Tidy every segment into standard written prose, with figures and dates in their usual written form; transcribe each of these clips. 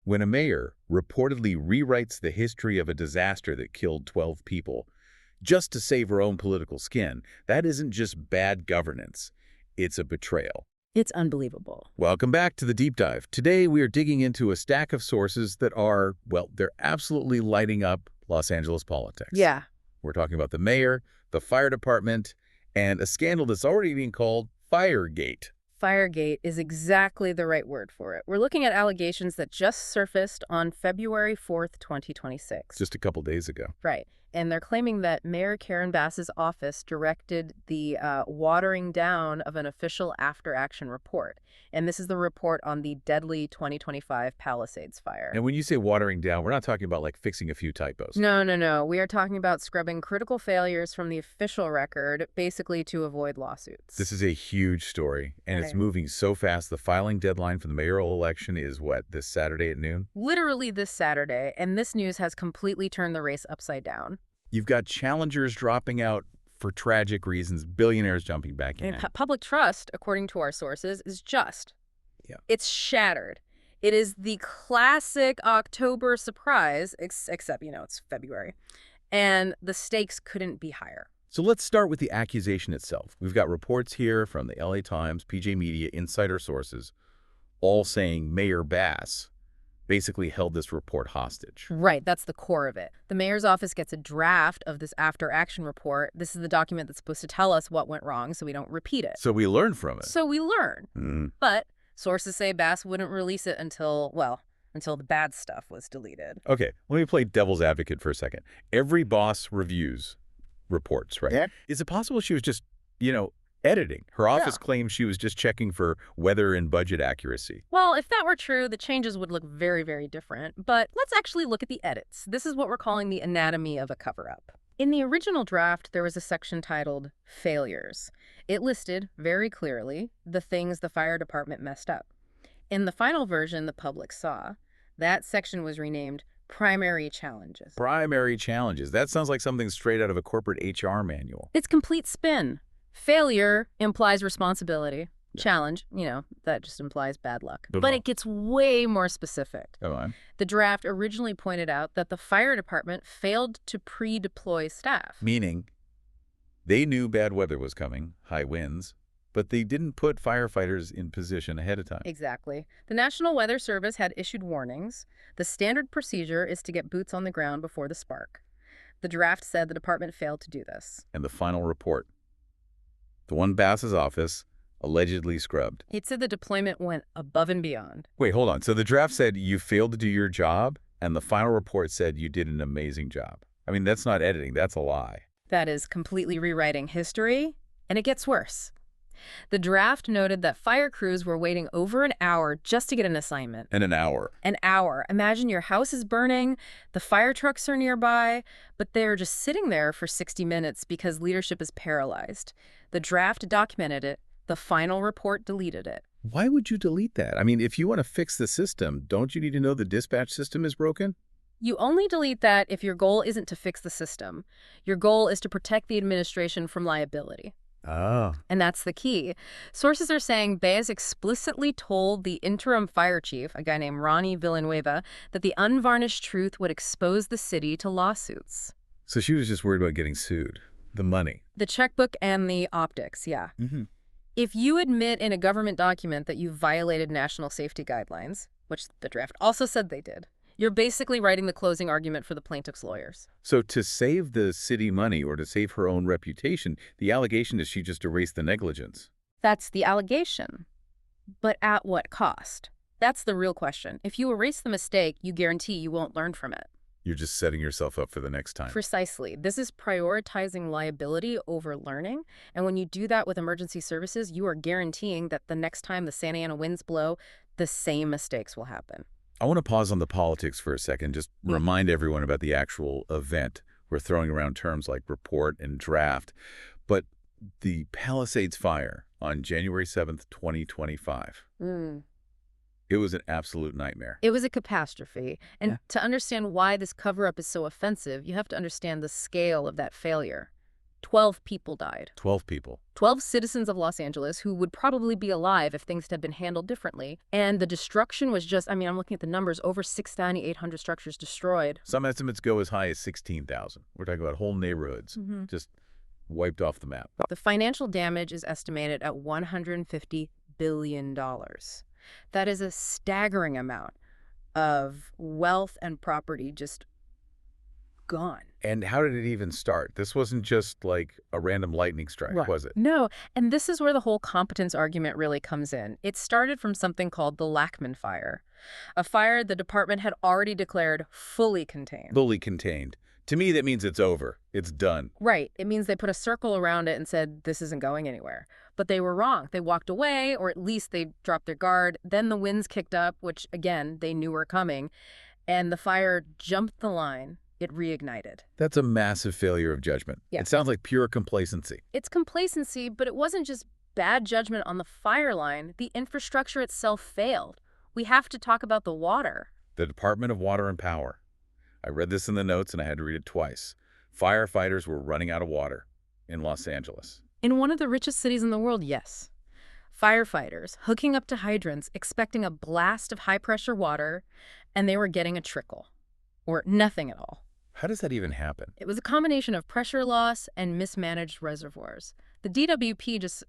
When a mayor reportedly rewrites the history of a disaster that killed 12 people just to save her own political skin, that isn't just bad governance. It's a betrayal. It's unbelievable. Welcome back to the Deep Dive. Today, we are digging into a stack of sources that are, well, they're absolutely lighting up Los Angeles politics. Yeah. We're talking about the mayor, the fire department, and a scandal that's already being called Firegate. Firegate is exactly the right word for it. We're looking at allegations that just surfaced on February 4th, 2026. Just a couple days ago. Right. And they're claiming that Mayor Karen Bass's office directed the watering down of an official after-action report. And this is the report on the deadly 2025 Palisades Fire. And when you say watering down, we're not talking about like fixing a few typos. No. We are talking about scrubbing critical failures from the official record, basically to avoid lawsuits. This is a huge story, and it's moving so fast. The filing deadline for the mayoral election is what, this Saturday at noon? Literally this Saturday, and this news has completely turned the race upside down. You've got challengers dropping out for tragic reasons, billionaires jumping back in. And public trust, according to our sources, is just. Yeah. It's shattered. It is the classic October surprise, except, it's February. And the stakes couldn't be higher. So let's start with the accusation itself. We've got reports here from the LA Times, PJ Media, insider sources, all saying Mayor Bass basically held this report hostage. Right, that's the core of it. The mayor's office gets a draft of this after-action report. This is the document that's supposed to tell us what went wrong so we don't repeat it. So we learn from it. So we learn. But sources say Bass wouldn't release it until the bad stuff was deleted. Okay, let me play devil's advocate for a second. Every boss reviews reports, right? Yeah. Is it possible she was just, editing? Her office claims she was just checking for weather and budget accuracy. Well, if that were true, the changes would look very, very different. But let's actually look at the edits. This is what we're calling the anatomy of a cover-up. In the original draft, there was a section titled Failures. It listed, very clearly, the things the fire department messed up. In the final version the public saw, that section was renamed Primary Challenges. Primary challenges. That sounds like something straight out of a corporate HR manual. It's complete spin. Failure implies responsibility. Challenge, that just implies bad luck. But it gets way more specific. Come on. The draft originally pointed out that the fire department failed to pre-deploy staff. Meaning, they knew bad weather was coming, high winds, but they didn't put firefighters in position ahead of time. Exactly. The National Weather Service had issued warnings. The standard procedure is to get boots on the ground before the spark. The draft said the department failed to do this. And the final report, the one Bass's office allegedly scrubbed. It said the deployment went above and beyond. Wait, hold on. So the draft said you failed to do your job, and the final report said you did an amazing job. I mean, that's not editing. That's a lie. That is completely rewriting history, and it gets worse. The draft noted that fire crews were waiting over an hour just to get an assignment. And an hour. An hour. Imagine your house is burning, the fire trucks are nearby, but they're just sitting there for 60 minutes because leadership is paralyzed. The draft documented it. The final report deleted it. Why would you delete that? I mean, if you want to fix the system, don't you need to know the dispatch system is broken? You only delete that if your goal isn't to fix the system. Your goal is to protect the administration from liability. Oh. And that's the key. Sources are saying Baez explicitly told the interim fire chief, a guy named Ronnie Villanueva, that the unvarnished truth would expose the city to lawsuits. So she was just worried about getting sued. The money. The checkbook and the optics, yeah. If you admit in a government document that you violated national safety guidelines, which the draft also said they did, you're basically writing the closing argument for the plaintiff's lawyers. So to save the city money or to save her own reputation, the allegation is she just erased the negligence. That's the allegation. But at what cost? That's the real question. If you erase the mistake, you guarantee you won't learn from it. You're just setting yourself up for the next time. Precisely. This is prioritizing liability over learning. And when you do that with emergency services, you are guaranteeing that the next time the Santa Ana winds blow, the same mistakes will happen. I want to pause on the politics for a second, just remind everyone about the actual event. We're throwing around terms like report and draft, but the Palisades Fire on January 7th, 2025. It was an absolute nightmare. It was a catastrophe. And to understand why this cover-up is so offensive, you have to understand the scale of that failure. 12 people died. 12 people. 12 citizens of Los Angeles who would probably be alive if things had been handled differently. And the destruction was just, I'm looking at the numbers, over 6,800 structures destroyed. Some estimates go as high as 16,000. We're talking about whole neighborhoods just wiped off the map. The financial damage is estimated at $150 billion. That is a staggering amount of wealth and property just gone. And how did it even start? This wasn't just like a random lightning strike, was it? No, and this is where the whole competence argument really comes in. It started from something called the Lackman Fire, a fire the department had already declared fully contained. Fully contained. To me, that means it's over. It's done. Right. It means they put a circle around it and said, this isn't going anywhere. But they were wrong. They walked away, or at least they dropped their guard. Then the winds kicked up, which, again, they knew were coming, and the fire jumped the line. It reignited. That's a massive failure of judgment. Yeah. It sounds like pure complacency. It's complacency, but it wasn't just bad judgment on the fire line. The infrastructure itself failed. We have to talk about the water. The Department of Water and Power. I read this in the notes and I had to read it twice. Firefighters were running out of water in Los Angeles. In one of the richest cities in the world, yes. Firefighters hooking up to hydrants, expecting a blast of high-pressure water, and they were getting a trickle, or nothing at all. How does that even happen? It was a combination of pressure loss and mismanaged reservoirs. The DWP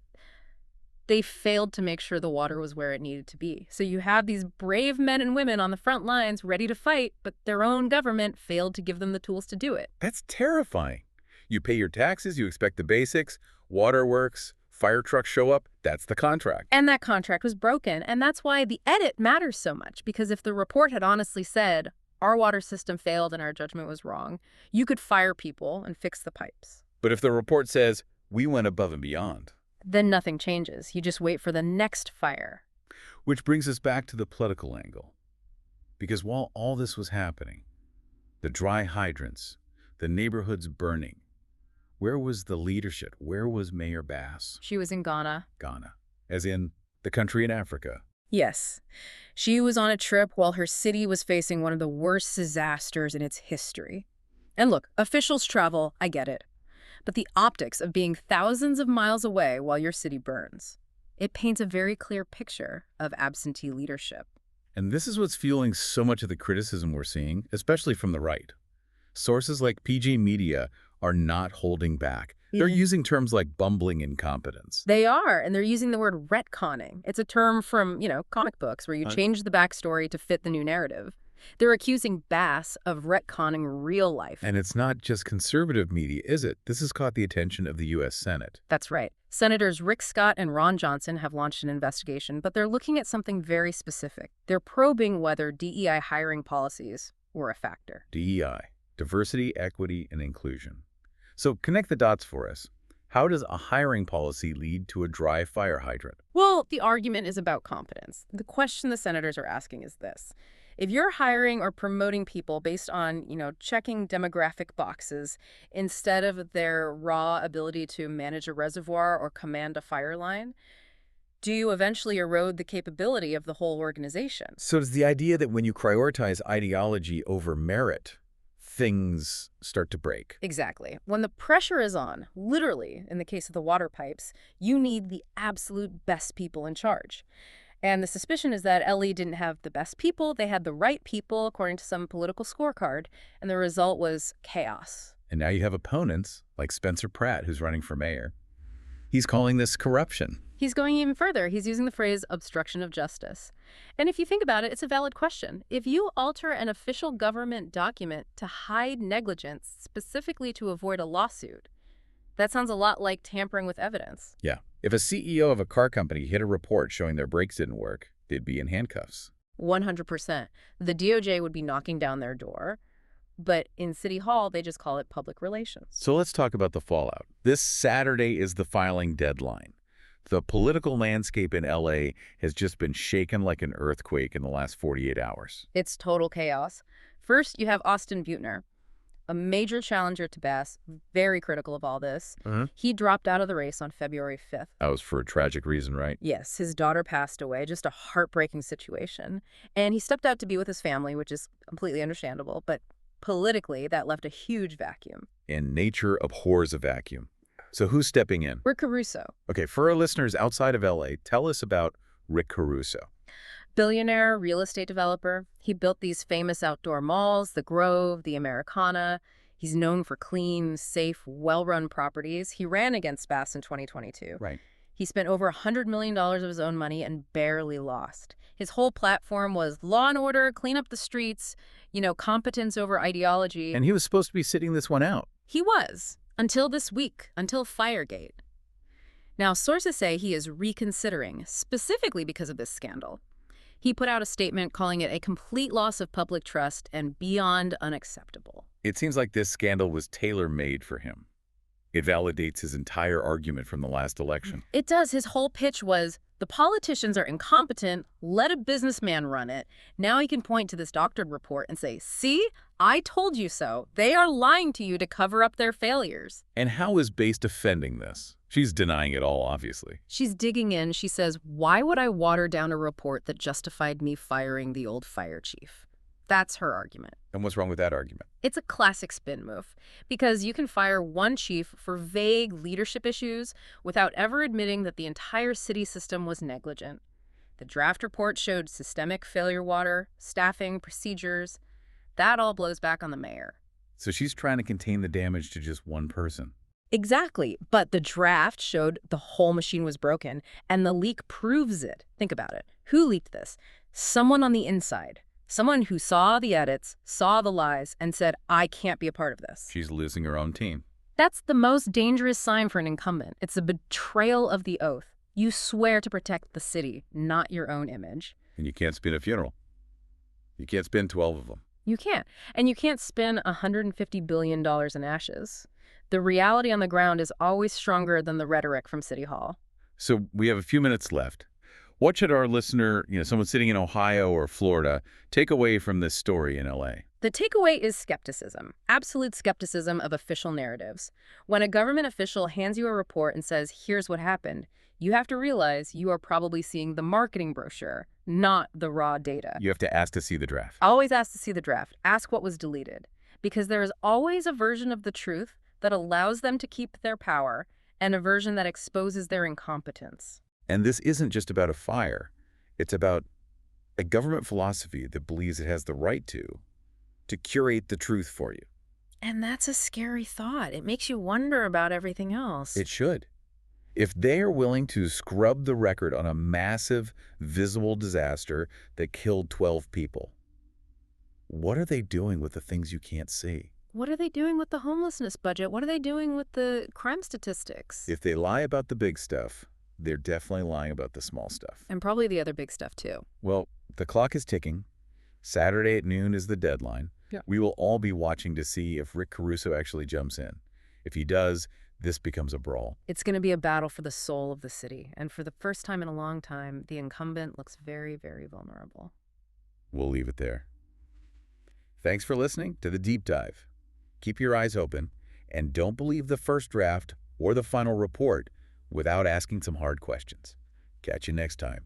they failed to make sure the water was where it needed to be. So you have these brave men and women on the front lines ready to fight, but their own government failed to give them the tools to do it. That's terrifying. You pay your taxes, you expect the basics, water works, fire trucks show up, that's the contract. And that contract was broken, and that's why the edit matters so much, because if the report had honestly said, our water system failed and our judgment was wrong, you could fire people and fix the pipes. But if the report says, we went above and beyond, then nothing changes. You just wait for the next fire. Which brings us back to the political angle. Because while all this was happening, the dry hydrants, the neighborhoods burning, where was the leadership? Where was Mayor Bass? She was in Ghana. Ghana, as in the country in Africa. Yes. She was on a trip while her city was facing one of the worst disasters in its history. And look, officials travel, I get it. But the optics of being thousands of miles away while your city burns, it paints a very clear picture of absentee leadership. And this is what's fueling so much of the criticism we're seeing, especially from the right. Sources like PG Media are not holding back. They're using terms like bumbling incompetence. They are, and they're using the word retconning. It's a term from, comic books where you change the backstory to fit the new narrative. They're accusing Bass of retconning real life. And it's not just conservative media, is it? This has caught the attention of the U.S. Senate. That's right. Senators Rick Scott and Ron Johnson have launched an investigation, but they're looking at something very specific. They're probing whether DEI hiring policies were a factor. DEI, diversity, equity, and inclusion. So connect the dots for us. How does a hiring policy lead to a dry fire hydrant? Well, the argument is about competence. The question the senators are asking is this. If you're hiring or promoting people based on, checking demographic boxes instead of their raw ability to manage a reservoir or command a fire line, do you eventually erode the capability of the whole organization? So it's the idea that when you prioritize ideology over merit, things start to break. Exactly. When the pressure is on, literally, in the case of the water pipes, you need the absolute best people in charge. And the suspicion is that LE didn't have the best people. They had the right people, according to some political scorecard, and the result was chaos. And now you have opponents, like Spencer Pratt, who's running for mayor. He's calling this corruption. He's going even further. He's using the phrase obstruction of justice. And if you think about it, it's a valid question. If you alter an official government document to hide negligence, specifically to avoid a lawsuit, that sounds a lot like tampering with evidence. Yeah. If a CEO of a car company hid a report showing their brakes didn't work, they'd be in handcuffs. 100%. The DOJ would be knocking down their door. But in City Hall, they just call it public relations. So let's talk about the fallout. This Saturday is the filing deadline. The political landscape in LA has just been shaken like an earthquake in the last 48 hours. It's total chaos. First, you have Austin Butner, a major challenger to Bass, very critical of all this. He dropped out of the race on February 5th. That was for a tragic reason, right? Yes, his daughter passed away, just a heartbreaking situation. And he stepped out to be with his family, which is completely understandable, but politically, that left a huge vacuum. And nature abhors a vacuum. So who's stepping in? Rick Caruso, Okay, for our listeners outside of LA, tell us about Rick Caruso. billionaire real estate developer. He built these famous outdoor malls, the Grove, the Americana. He's known for clean, safe, well-run properties. He ran against Bass in 2022. Right. He spent over $100 million of his own money and barely lost. His whole platform was law and order, clean up the streets, competence over ideology. And he was supposed to be sitting this one out. He was, until this week, until Firegate. Now, sources say he is reconsidering, specifically because of this scandal. He put out a statement calling it a complete loss of public trust and beyond unacceptable. It seems like this scandal was tailor-made for him. It validates his entire argument from the last election. It does. His whole pitch was, the politicians are incompetent, let a businessman run it. Now he can point to this doctored report and say, see, I told you so. They are lying to you to cover up their failures. And how is Base defending this? She's denying it all, obviously. She's digging in. She says, why would I water down a report that justified me firing the old fire chief? That's her argument. And what's wrong with that argument? It's a classic spin move, because you can fire one chief for vague leadership issues without ever admitting that the entire city system was negligent. The draft report showed systemic failure water, staffing, procedures. That all blows back on the mayor. So she's trying to contain the damage to just one person. Exactly, but the draft showed the whole machine was broken, and the leak proves it. Think about it. Who leaked this? Someone on the inside. Someone who saw the edits, saw the lies, and said, I can't be a part of this. She's losing her own team. That's the most dangerous sign for an incumbent. It's a betrayal of the oath. You swear to protect the city, not your own image. And you can't spin a funeral. You can't spin 12 of them. You can't. And you can't spin $150 billion in ashes. The reality on the ground is always stronger than the rhetoric from City Hall. So we have a few minutes left. What should our listener, someone sitting in Ohio or Florida, take away from this story in LA? The takeaway is skepticism, absolute skepticism of official narratives. When a government official hands you a report and says, here's what happened, you have to realize you are probably seeing the marketing brochure, not the raw data. You have to ask to see the draft. Always ask to see the draft. Ask what was deleted. Because there is always a version of the truth that allows them to keep their power and a version that exposes their incompetence. And this isn't just about a fire. It's about a government philosophy that believes it has the right to curate the truth for you. And that's a scary thought. It makes you wonder about everything else. It should. If they are willing to scrub the record on a massive, visible disaster that killed 12 people, what are they doing with the things you can't see? What are they doing with the homelessness budget? What are they doing with the crime statistics? If they lie about the big stuff, they're definitely lying about the small stuff. And probably the other big stuff, too. Well, the clock is ticking. Saturday at noon is the deadline. Yeah. We will all be watching to see if Rick Caruso actually jumps in. If he does, this becomes a brawl. It's going to be a battle for the soul of the city. And for the first time in a long time, the incumbent looks very, very vulnerable. We'll leave it there. Thanks for listening to The Deep Dive. Keep your eyes open, and don't believe the first draft or the final report without asking some hard questions. Catch you next time.